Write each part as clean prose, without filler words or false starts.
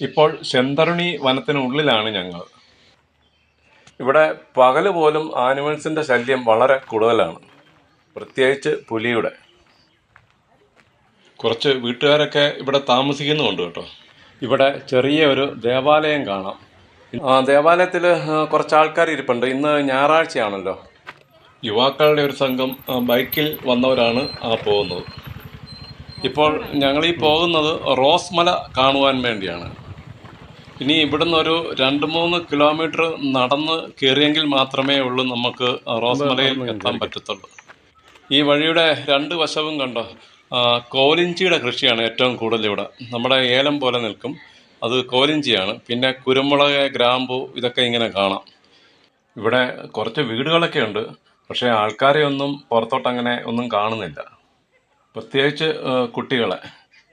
ഇപ്പോൾ ചെന്തരുണി വനത്തിനുള്ളിലാണ് ഞങ്ങൾ. ഇവിടെ പകല് പോലും ആനിമൽസിൻ്റെ ശല്യം വളരെ കൂടുതലാണ്, പ്രത്യേകിച്ച് പുലിയുടെ. കുറച്ച് വീട്ടുകാരൊക്കെ ഇവിടെ താമസിക്കുന്നുമുണ്ട് കേട്ടോ. ഇവിടെ ചെറിയ ഒരു ദേവാലയം കാണാം. ദേവാലയത്തിൽ കുറച്ച് ആൾക്കാർ ഇരിപ്പുണ്ട്. ഇന്ന് ഞായറാഴ്ചയാണല്ലോ. യുവാക്കളുടെ ഒരു സംഘം ബൈക്കിൽ വന്നവരാണ് പോകുന്നത്. ഇപ്പോൾ ഞങ്ങളീ പോകുന്നത് റോസ് മല കാണുവാൻ വേണ്ടിയാണ്. ഇനി ഇവിടുന്ന് ഒരു 2-3 കിലോമീറ്റർ നടന്ന് കയറിയെങ്കിൽ മാത്രമേ ഉള്ളൂ നമുക്ക് റോസ് മലയിൽ എത്താൻ പറ്റത്തുള്ളൂ. ഈ വഴിയുടെ 2 വശവും കണ്ടോ, കോലിഞ്ചിയുടെ കൃഷിയാണ് ഏറ്റവും കൂടുതൽ ഇവിടെ. നമ്മുടെ ഏലം പോലെ നിൽക്കും, അത് കോലിഞ്ചിയാണ്. പിന്നെ കുരുമുളക്, ഗ്രാമ്പു ഇതൊക്കെ ഇങ്ങനെ കാണാം. ഇവിടെ കുറച്ച് വീടുകളൊക്കെ ഉണ്ട്, പക്ഷേ ആൾക്കാരെ ഒന്നും പുറത്തോട്ടങ്ങനെ ഒന്നും കാണുന്നില്ല, പ്രത്യേകിച്ച് കുട്ടികളെ.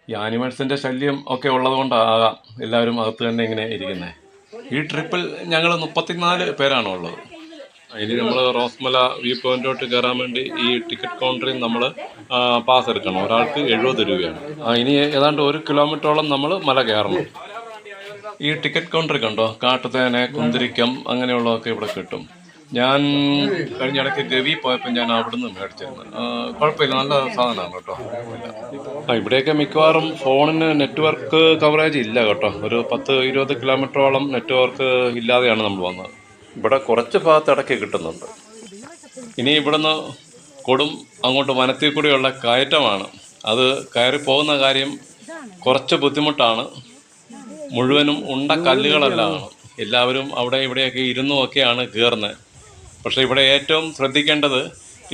ഈ ആനിമൽസിൻ്റെ ശല്യം ഒക്കെ ഉള്ളതുകൊണ്ടാകാം എല്ലാവരും അകത്ത് തന്നെ ഇങ്ങനെ ഇരിക്കുന്നത്. ഈ ട്രിപ്പിൽ ഞങ്ങൾ 34 പേരാണ് ഉള്ളത്. ഇനി നമ്മൾ റോസ്മല വ്യൂ പോയിന്റിലോട്ട് കയറാൻ വേണ്ടി ഈ ടിക്കറ്റ് കൗണ്ടറിൽ നമ്മൾ പാസ് എടുക്കണം. ഒരാൾക്ക് 70 രൂപയാണ്. ഇനി ഏതാണ്ട് 1 കിലോമീറ്ററോളം നമ്മൾ മല കയറണം. ഈ ടിക്കറ്റ് കൗണ്ടർ കണ്ടോ, കാട്ടുതേന, കുന്തിരിക്കം അങ്ങനെയുള്ളതൊക്കെ ഇവിടെ കിട്ടും. ഞാൻ കഴിഞ്ഞ ഇടയ്ക്ക് ഗവി പോയപ്പോൾ ഞാൻ അവിടുന്ന് മേടിച്ചിരുന്നു. കുഴപ്പമില്ല, നല്ല സാധനമാണ് കേട്ടോ. ഇവിടെയൊക്കെ മിക്കവാറും ഫോണിന് നെറ്റ്വർക്ക് കവറേജ് ഇല്ല കേട്ടോ. ഒരു 10-20 കിലോമീറ്ററോളം നെറ്റ്വർക്ക് ഇല്ലാതെയാണ് നമ്മൾ വന്നത്. ഇവിടെ കുറച്ച് ഭാഗത്ത് ഇടയ്ക്ക് കിട്ടുന്നുണ്ട്. ഇനി ഇവിടുന്ന് അങ്ങോട്ട് വനത്തിൽ കൂടിയുള്ള കയറ്റമാണ്. അത് കയറി പോകുന്ന കാര്യം കുറച്ച് ബുദ്ധിമുട്ടാണ്. മുഴുവനും ഉണ്ട കല്ലുകളെല്ലാം. എല്ലാവരും അവിടെ ഇവിടെയൊക്കെ ഇരുന്നുമൊക്കെയാണ് കയറുന്നത്. പക്ഷേ ഇവിടെ ഏറ്റവും ശ്രദ്ധിക്കേണ്ടത്,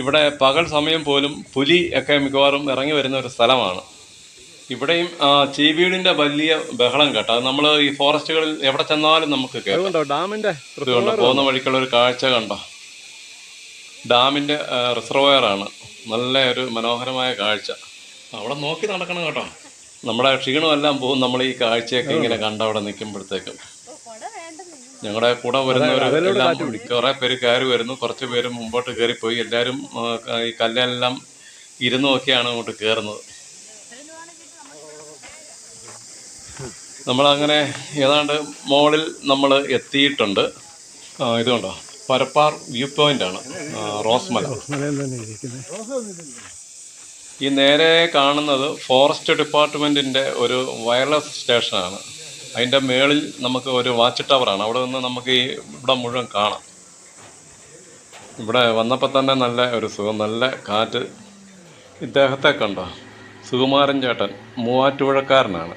ഇവിടെ പകൽ സമയം പോലും പുലി ഒക്കെ മിക്കവാറും ഇറങ്ങി വരുന്ന ഒരു സ്ഥലമാണ്. ഇവിടെയും ചീവീടിൻ്റെ വലിയ ബഹളം കേട്ടോ. അത് നമ്മൾ ഈ ഫോറസ്റ്റുകളിൽ എവിടെ ചെന്നാലും നമുക്ക് കേട്ടോ. ഡാമിൻ്റെ പോകുന്ന വഴിക്കുള്ള ഒരു കാഴ്ച കണ്ടോ, ഡാമിൻ്റെ റിസർവോയറാണ്. നല്ല ഒരു മനോഹരമായ കാഴ്ച. അവിടെ നോക്കി നടക്കണം കേട്ടോ. നമ്മുടെ ക്ഷീണമെല്ലാം പോകും നമ്മൾ ഈ കാഴ്ചയൊക്കെ ഇങ്ങനെ കണ്ട അവിടെ നിൽക്കുമ്പോഴത്തേക്കും. ഞങ്ങളുടെ കൂടെ വരുന്നവരെല്ലാം കുറേ പേര് കയറി വരുന്നു, കുറച്ച് പേര് മുമ്പോട്ട് കയറിപ്പോയി. എല്ലാവരും ഈ കല്ലെല്ലാം ഇരുന്നുമൊക്കെയാണ് അങ്ങോട്ട് കയറുന്നത്. നമ്മളങ്ങനെ ഏതാണ്ട് മുകളിൽ നമ്മൾ എത്തിയിട്ടുണ്ട്. ഇതുകൊണ്ടോ, പരപ്പാർ വ്യൂ പോയിൻ്റാണ് റോസ്മല. ഈ നേരെ കാണുന്നത് ഫോറസ്റ്റ് ഡിപ്പാർട്ട്മെൻറ്റിൻ്റെ ഒരു വയർലെസ് സ്റ്റേഷനാണ്. അതിൻ്റെ മേളിൽ നമുക്ക് ഒരു വാച്ച് ടവറാണ്. അവിടെ നിന്ന് നമുക്ക് ഇവിടെ മുഴുവൻ കാണാം. ഇവിടെ വന്നപ്പോൾ തന്നെ നല്ല ഒരു സുഖം, നല്ല കാറ്റ്. ഇദ്ദേഹത്തെ കണ്ടോ, സുകുമാരൻ ചേട്ടൻ, മൂവാറ്റുപുഴക്കാരനാണ്.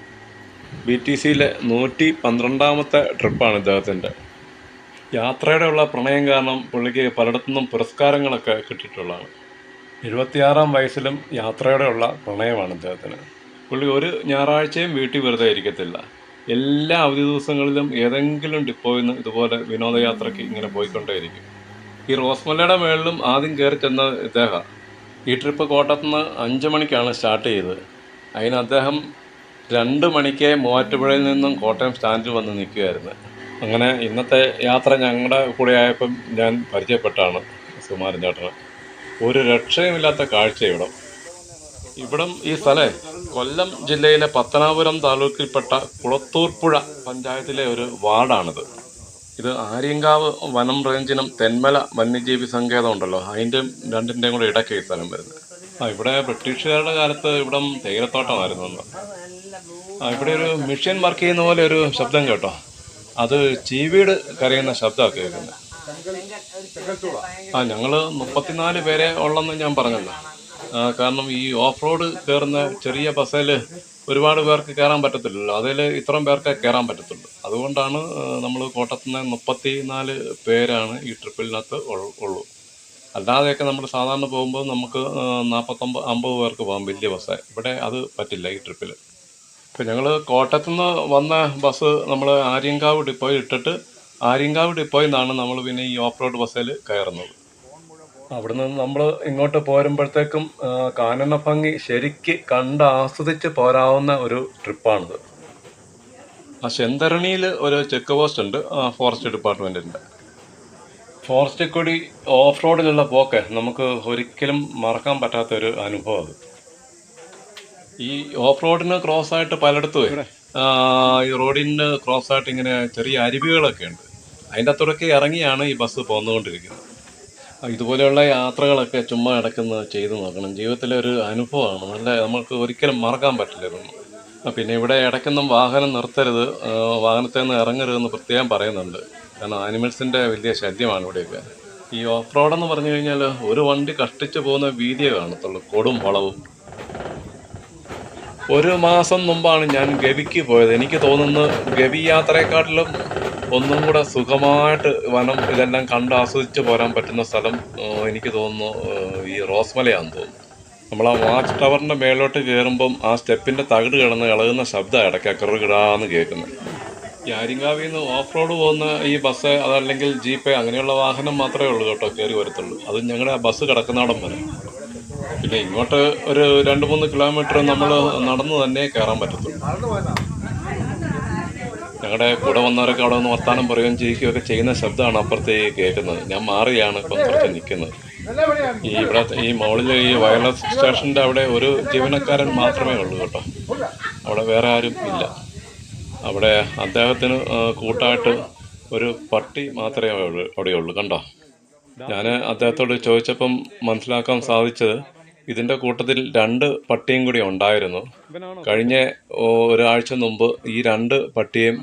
BTCയിലെ 112ാമത്തെ ട്രിപ്പാണ് ഇദ്ദേഹത്തിൻ്റെ. യാത്രയുടെ ഉള്ള പ്രണയം കാരണം പുള്ളിക്ക് പലയിടത്തുനിന്നും പുരസ്കാരങ്ങളൊക്കെ കിട്ടിയിട്ടുള്ളതാണ്. 76-ാം വയസ്സിലും യാത്രയുടെ ഉള്ള പ്രണയമാണ് ഇദ്ദേഹത്തിന്. പുള്ളി ഒരു ഞായറാഴ്ചയും വീട്ടിൽ വെറുതെ ഇരിക്കത്തില്ല. എല്ലാ അവധി ദിവസങ്ങളിലും ഏതെങ്കിലും ഡിപ്പോയിൽ നിന്ന് ഇതുപോലെ വിനോദയാത്രയ്ക്ക് ഇങ്ങനെ പോയിക്കൊണ്ടേയിരിക്കും. ഈ റോസ്മലയുടെ മേളിലും ആദ്യം കയറി ചെന്ന ഇദ്ദേഹം. ഈ ട്രിപ്പ് കോട്ടയത്തുനിന്ന് 5 മണിക്കാണ് സ്റ്റാർട്ട് ചെയ്തത്. അതിന് അദ്ദേഹം 2 മണിക്ക് മൂവാറ്റുപുഴയിൽ നിന്നും കോട്ടയം സ്റ്റാൻഡിൽ വന്ന് നിൽക്കുകയായിരുന്നു. അങ്ങനെ ഇന്നത്തെ യാത്ര ഞങ്ങളുടെ കൂടെ ആയപ്പം ഞാൻ പരിചയപ്പെട്ടാണ് സുകുമാരൻ ചേട്ടന്. ഒരു രക്ഷയുമില്ലാത്ത കാഴ്ച ഇവിടം. ഈ സ്ഥലം കൊല്ലം ജില്ലയിലെ പത്തനാപുരം താലൂക്കിൽപ്പെട്ട കുളത്തൂർപ്പുഴ പഞ്ചായത്തിലെ ഒരു വാർഡാണിത്. ഇത് ആര്യങ്കാവ് വനം റേഞ്ചിനും തെന്മല വന്യജീവി സങ്കേതം ഉണ്ടല്ലോ, അതിൻ്റെ രണ്ടിൻ്റെയും കൂടെ ഇടയ്ക്ക് ഈ സ്ഥലം വരുന്നത്. ഇവിടെ ബ്രിട്ടീഷുകാരുടെ കാലത്ത് ഇവിടം തേയിലത്തോട്ടമായിരുന്നു. ഇവിടെ ഒരു മെഷീൻ വർക്ക് ചെയ്യുന്ന പോലെ ഒരു ശബ്ദം കേട്ടോ. അത് ചീവീട് കരയുന്ന ശബ്ദമൊക്കെ കേൾക്കുന്നത്. ഞങ്ങൾ 34 പേരെ ഉള്ളെന്ന് ഞാൻ പറഞ്ഞല്ലോ. കാരണം ഈ ഓഫ് റോഡ് കയറുന്ന ചെറിയ ബസ്സിൽ ഒരുപാട് പേർക്ക് കയറാൻ പറ്റത്തില്ലല്ലോ. അതിൽ ഇത്രയും പേർക്കേ കയറാൻ പറ്റത്തുള്ളൂ. അതുകൊണ്ടാണ് നമ്മൾ കോട്ടയത്തുനിന്ന് 34 പേരാണ് ഈ ട്രിപ്പിനകത്ത് ഉള്ളൂ. അല്ലാതെയൊക്കെ നമ്മൾ സാധാരണ പോകുമ്പോൾ നമുക്ക് 49-50 പേർക്ക് പോകാം വലിയ ബസ്. ഇവിടെ അത് പറ്റില്ല ഈ ട്രിപ്പിൽ. ഇപ്പം ഞങ്ങൾ കോട്ടയത്തുനിന്ന് വന്ന ബസ് നമ്മൾ ആര്യങ്കാവ് ഡിപ്പോയിൽ ഇട്ടിട്ട് ആര്യങ്കാവ് ഡിപ്പോയിൽ നിന്നാണ് നമ്മൾ പിന്നെ ഈ ഓഫ് റോഡ് ബസ്സിൽ കയറുന്നത്. അവിടെ നിന്ന് നമ്മൾ ഇങ്ങോട്ട് പോരുമ്പോഴത്തേക്കും കാനന ഭംഗി ശരിക്ക് കണ്ട് ആസ്വദിച്ച് പോരാവുന്ന ഒരു ട്രിപ്പാണിത്. ചെന്തരണിയിൽ ഒരു ചെക്ക് പോസ്റ്റ് ഉണ്ട് ഫോറസ്റ്റ് ഡിപ്പാർട്ട്മെൻറ്റിൻ്റെ. ഫോറസ്റ്റിൽ കൂടി ഓഫ് റോഡിലുള്ള പോക്ക് നമുക്ക് ഒരിക്കലും മറക്കാൻ പറ്റാത്തൊരു അനുഭവം അത്. ഈ ഓഫ് റോഡിന് ക്രോസ് ആയിട്ട് പലയിടത്തും ഈ റോഡിന് ക്രോസായിട്ട് ഇങ്ങനെ ചെറിയ അരുവികളൊക്കെ ഉണ്ട്. അതിൻ്റെ അത്രയൊക്കെ ഇറങ്ങിയാണ് ഈ ബസ് പോന്നുകൊണ്ടിരിക്കുന്നത്. ഇതുപോലെയുള്ള യാത്രകളൊക്കെ ചുമ്മാ ഇടയ്ക്കൊന്ന് ചെയ്തു നോക്കണം. ജീവിതത്തിലെ ഒരു അനുഭവമാണ്. നല്ല നമുക്ക് ഒരിക്കലും മറക്കാൻ പറ്റില്ല ഇതൊന്നും. പിന്നെ ഇവിടെ ഇടയ്ക്കൊന്നും വാഹനം നിർത്തരുത്, വാഹനത്തിൽ നിന്ന് ഇറങ്ങരുതെന്ന് പ്രത്യേകം പറയുന്നുണ്ട്. കാരണം ആനിമൽസിൻ്റെ വലിയ ശല്യമാണ് ഇവിടെയൊക്കെ. ഈ ഓഫ് റോഡെന്ന് പറഞ്ഞു കഴിഞ്ഞാൽ ഒരു വണ്ടി കഷ്ടിച്ച് പോകുന്ന വീതിയെ കാണത്തുള്ളൂ, കൊടും വളവും. ഒരു മാസം മുമ്പാണ് ഞാൻ ഗവിക്ക് പോയത്. എനിക്ക് തോന്നുന്നു ഗവി യാത്രയെക്കാട്ടിലും ഒന്നും കൂടെ സുഖമായിട്ട് വനം ഇതെല്ലാം കണ്ട് ആസ്വദിച്ച് പോരാൻ പറ്റുന്ന സ്ഥലം എനിക്ക് തോന്നുന്നു ഈ റോസ്മലയാണെന്ന് തോന്നുന്നു. നമ്മൾ ആ വാച്ച് ടവറിൻ്റെ മേലോട്ട് കയറുമ്പം ആ സ്റ്റെപ്പിൻ്റെ തകിട് കിടന്ന് ഇളകുന്ന ശബ്ദം ഇടയ്ക്ക് കിടാന്ന് കേൾക്കുന്നത്. ഈ ആര്യങ്കാവിൽ നിന്ന് ഓഫ് റോഡ് പോകുന്ന ഈ ബസ് അതല്ലെങ്കിൽ ജീപ്പ് അങ്ങനെയുള്ള വാഹനം മാത്രമേ ഉള്ളൂ കേട്ടോ കയറി വരത്തുള്ളൂ. അത് ഞങ്ങളുടെ ബസ് കിടക്കുന്നിടം വരെ. പിന്നെ ഇങ്ങോട്ട് ഒരു 2-3 കിലോമീറ്റർ നമ്മൾ നടന്നു തന്നെ കയറാൻ പറ്റത്തുള്ളൂ. ഞങ്ങളുടെ കൂടെ വന്നവരൊക്കെ അവിടെ നിന്ന് വർത്താനം പറയുകയും ചെയ്യുകയൊക്കെ ചെയ്യുന്ന ശബ്ദമാണ് അപ്പുറത്തേക്ക് കേൾക്കുന്നത്. ഞാൻ മാറിയാണ് ഇപ്പം കുറച്ച് നിൽക്കുന്നത്. ഈ മോളിൽ ഈ വയർലെസ് സ്റ്റേഷൻ്റെ അവിടെ ഒരു ജീവനക്കാരൻ മാത്രമേ ഉള്ളൂ കേട്ടോ. അവിടെ വേറെ ആരും ഇല്ല. അവിടെ അദ്ദേഹത്തിന് കൂട്ടായിട്ട് ഒരു പട്ടി മാത്രമേ അവിടെയുള്ളൂ. കണ്ടോ, ഞാൻ അദ്ദേഹത്തോട് ചോദിച്ചപ്പം മനസ്സിലാക്കാൻ സാധിച്ചത് ഇതിൻ്റെ കൂട്ടത്തിൽ 2 പട്ടിയും കൂടി ഉണ്ടായിരുന്നു. കഴിഞ്ഞ ഒരാഴ്ച മുമ്പ് ഈ 2 പട്ടിയും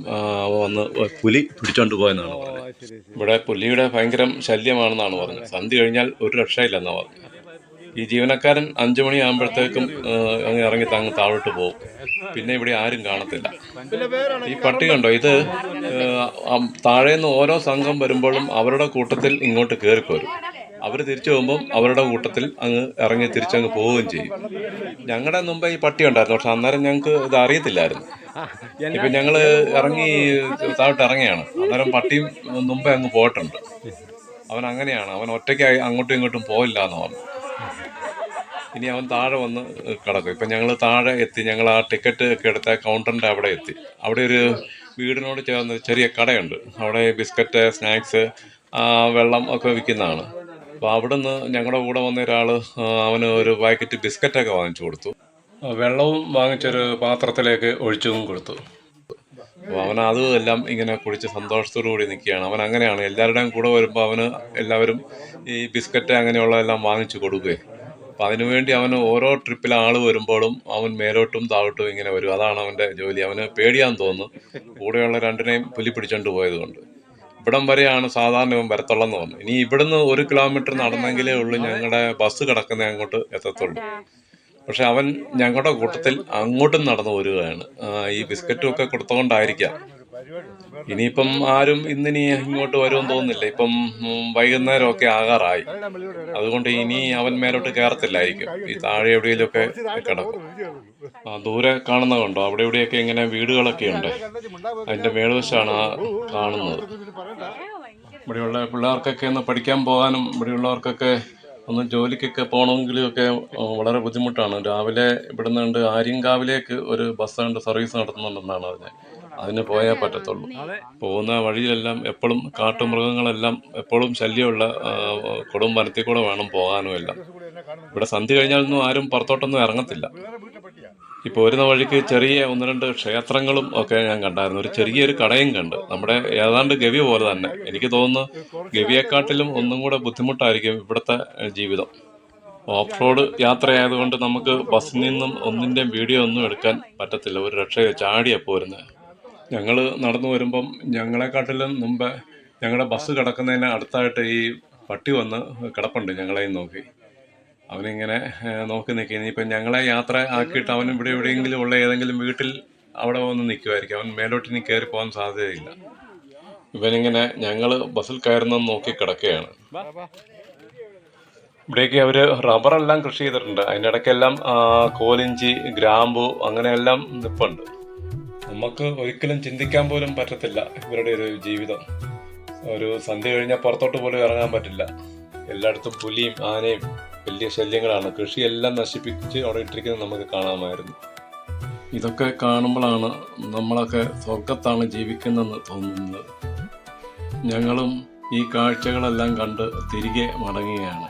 വന്ന് പുലി പിടിച്ചോണ്ട് പോയെന്നാണ് പറഞ്ഞത്. ഇവിടെ പുലിയുടെ ഭയങ്കര ശല്യമാണെന്നാണ് പറഞ്ഞത്. സന്ധ്യ കഴിഞ്ഞാൽ ഒരു രക്ഷയില്ലെന്നാണ് പറഞ്ഞത്. ഈ ജീവനക്കാരൻ 5 മണിയാകുമ്പോഴത്തേക്കും അങ്ങ് ഇറങ്ങി താഴോട്ട് പോകും. പിന്നെ ഇവിടെ ആരും കാണത്തില്ല. ഈ പട്ടി കണ്ടോ, ഇത് താഴേന്ന് ഓരോ സംഘം വരുമ്പോഴും അവരുടെ കൂട്ടത്തിൽ ഇങ്ങോട്ട് കയറിപ്പോരും. അവർ തിരിച്ചു പോകുമ്പം അവരുടെ കൂട്ടത്തിൽ അങ്ങ് ഇറങ്ങി തിരിച്ചങ്ങ് പോവുകയും ചെയ്യും. ഞങ്ങളുടെ മുമ്പ് ഈ പട്ടി ഉണ്ടായിരുന്നു, പക്ഷെ അന്നേരം ഞങ്ങൾക്ക് ഇത് അറിയത്തില്ലായിരുന്നു. ഇപ്പം ഞങ്ങൾ ഇറങ്ങി താഴോട്ട് ഇറങ്ങിയാണ്. അന്നേരം പട്ടിയും മുമ്പേ അങ്ങ് പോയിട്ടുണ്ട്. അവൻ അങ്ങനെയാണ്, അവൻ ഒറ്റയ്ക്ക് അങ്ങോട്ടും ഇങ്ങോട്ടും പോയില്ല എന്ന് പറഞ്ഞു. ഇനി അവൻ താഴെ വന്ന് കിടക്കും. ഇപ്പം ഞങ്ങൾ താഴെ എത്തി. ഞങ്ങൾ ആ ടിക്കറ്റ് ഒക്കെ എടുത്ത കൗണ്ടറിൻ്റെ അവിടെ എത്തി. അവിടെ ഒരു വീടിനോട് ചേർന്ന് ചെറിയ കടയുണ്ട്. അവിടെ ബിസ്ക്കറ്റ്, സ്നാക്സ്, വെള്ളം ഒക്കെ വിൽക്കുന്നതാണ്. അപ്പോൾ അവിടെ നിന്ന് ഞങ്ങളുടെ കൂടെ വന്ന ഒരാൾ അവന് ഒരു പാക്കറ്റ് ബിസ്ക്കറ്റൊക്കെ വാങ്ങിച്ചു കൊടുത്തു. വെള്ളവും വാങ്ങിച്ചൊരു പാത്രത്തിലേക്ക് ഒഴിച്ചും കൊടുത്തു. അപ്പോൾ അവൻ അതും എല്ലാം ഇങ്ങനെ കുടിച്ച് സന്തോഷത്തോടു കൂടി നിൽക്കുകയാണ്. അവൻ അങ്ങനെയാണ്, എല്ലാവരുടെയും കൂടെ വരുമ്പോൾ അവന് എല്ലാവരും ഈ ബിസ്ക്കറ്റ് അങ്ങനെയുള്ളതെല്ലാം വാങ്ങിച്ചു കൊടുക്കുകയും. അപ്പം അതിനുവേണ്ടി അവന് ഓരോ ട്രിപ്പിൽ ആൾ വരുമ്പോഴും അവൻ മേലോട്ടും താഴോട്ടും ഇങ്ങനെ വരും. അതാണ് അവൻ്റെ ജോലി. അവന് പേടിയാന്ന് തോന്നുന്നു, കൂടെയുള്ള 2നെയും പുലി പിടിച്ചോണ്ട് പോയത് കൊണ്ട്. ഇവിടം വരെയാണ് സാധാരണ ഇവൻ വരത്തുള്ളെന്ന് പറഞ്ഞു. ഇനി ഇവിടുന്ന് 1 കിലോമീറ്റർ നടന്നെങ്കിലേ ഉള്ളൂ ഞങ്ങളുടെ ബസ് കിടക്കുന്ന അങ്ങോട്ട് എത്തത്തുള്ളൂ. പക്ഷെ അവൻ ഞങ്ങളുടെ കൂട്ടത്തിൽ അങ്ങോട്ടും നടന്നു വരികയാണ്. ഈ ബിസ്ക്കറ്റും ഒക്കെ കൊടുത്തുകൊണ്ടായിരിക്കാം. ഇനിയിപ്പം ആരും ഇന്നിനി ഇങ്ങോട്ട് വരുമെന്ന് തോന്നുന്നില്ല. ഇപ്പം വൈകുന്നേരമൊക്കെ ആകാറായി. അതുകൊണ്ട് ഇനി അവൻ മേലോട്ട് കയറത്തില്ലായിരിക്കും. ഈ താഴെ എവിടെയെങ്കിലുമൊക്കെ കിടക്കും. ദൂരെ കാണുന്ന കണ്ടോ, അവിടെ എവിടെയൊക്കെ ഇങ്ങനെ വീടുകളൊക്കെ ഉണ്ട്. അതിൻ്റെ മേൽവശമാണ് കാണുന്നത്. ഇവിടെയുള്ള പിള്ളേർക്കൊക്കെ ഒന്ന് പഠിക്കാൻ പോകാനും ഇവിടെയുള്ളവർക്കൊക്കെ ഒന്ന് ജോലിക്കൊക്കെ പോകണമെങ്കിലും ഒക്കെ വളരെ ബുദ്ധിമുട്ടാണ്. രാവിലെ ഇവിടെ നിന്ന് ആര്യങ്കാവിലേക്ക് ഒരു ബസ് കൊണ്ട് സർവീസ് നടത്തുന്നുണ്ടെന്നാണ് അതിന് പോയാൽ പറ്റത്തുള്ളൂ. പോകുന്ന വഴിയിലെല്ലാം എപ്പോഴും കാട്ടുമൃഗങ്ങളെല്ലാം എപ്പോഴും ശല്യമുള്ള കൊടും വനത്തിൽ കൂടെ വേണം പോകാനും എല്ലാം. ഇവിടെ സന്ധ്യ കഴിഞ്ഞാലൊന്നും ആരും പുറത്തോട്ടൊന്നും ഇറങ്ങത്തില്ല. ഇപ്പോൾ വരുന്ന വഴിക്ക് ചെറിയ 1-2 ക്ഷേത്രങ്ങളും ഒക്കെ ഞാൻ കണ്ടായിരുന്നു. ഒരു ചെറിയൊരു കടയും കണ്ട്. നമ്മുടെ ഏതാണ്ട് ഗവി പോലെ തന്നെ. എനിക്ക് തോന്നുന്നു ഗവിയെക്കാട്ടിലും ഒന്നും കൂടെ ബുദ്ധിമുട്ടായിരിക്കും ഇവിടുത്തെ ജീവിതം. ഓഫ് റോഡ് യാത്രയായതുകൊണ്ട് നമുക്ക് ബസ്സിൽ നിന്നും ഒന്നിൻ്റെയും വീഡിയോ ഒന്നും എടുക്കാൻ പറ്റത്തില്ല. ഒരു രക്ഷയോ, ചാടിയാണ് പോരുന്നത്. ഞങ്ങൾ നടന്നു വരുമ്പം ഞങ്ങളെക്കാട്ടിലും മുമ്പ് ഞങ്ങളുടെ ബസ് കിടക്കുന്നതിന് അടുത്തായിട്ട് ഈ പട്ടി വന്ന് കിടപ്പുണ്ട് ഞങ്ങളെയും നോക്കി. അവനിങ്ങനെ നോക്കി നിൽക്കുക. ഇനിയിപ്പം ഞങ്ങളെ യാത്ര ആക്കിയിട്ട് അവൻ ഇവിടെ എവിടെയെങ്കിലും ഉള്ള ഏതെങ്കിലും വീട്ടിൽ അവിടെ വന്ന് നിൽക്കുമായിരിക്കും. അവൻ മേലോട്ട് ഇനി കയറി പോകാൻ സാധ്യതയില്ല. ഇവനിങ്ങനെ ഞങ്ങൾ ബസ്സിൽ കയറുന്നെന്ന് നോക്കി കിടക്കുകയാണ്. ഇവിടേക്ക് അവർ റബ്ബറെല്ലാം കൃഷി ചെയ്തിട്ടുണ്ട്. അതിൻ്റെ ഇടയ്ക്കെല്ലാം കോലിഞ്ചി, ഗ്രാമ്പു അങ്ങനെയെല്ലാം നിൽപ്പുണ്ട്. നമുക്ക് ഒരിക്കലും ചിന്തിക്കാൻ പോലും പറ്റത്തില്ല ഇവരുടെ ഒരു ജീവിതം. ഒരു സന്ധ്യ കഴിഞ്ഞാൽ പുറത്തോട്ട് പോലും ഇറങ്ങാൻ പറ്റില്ല. എല്ലായിടത്തും പുലിയും ആനയും വലിയ ശല്യങ്ങളാണ്. കൃഷിയെല്ലാം നശിപ്പിച്ച് അവിടെ ഇട്ടിരിക്കുന്നത് നമുക്ക് കാണാമായിരുന്നു. ഇതൊക്കെ കാണുമ്പോഴാണ് നമ്മളൊക്കെ സ്വർഗത്താണ് ജീവിക്കുന്നതെന്ന് തോന്നുന്നത്. ഞങ്ങളും ഈ കാഴ്ചകളെല്ലാം കണ്ട് തിരികെ മടങ്ങുകയാണ്.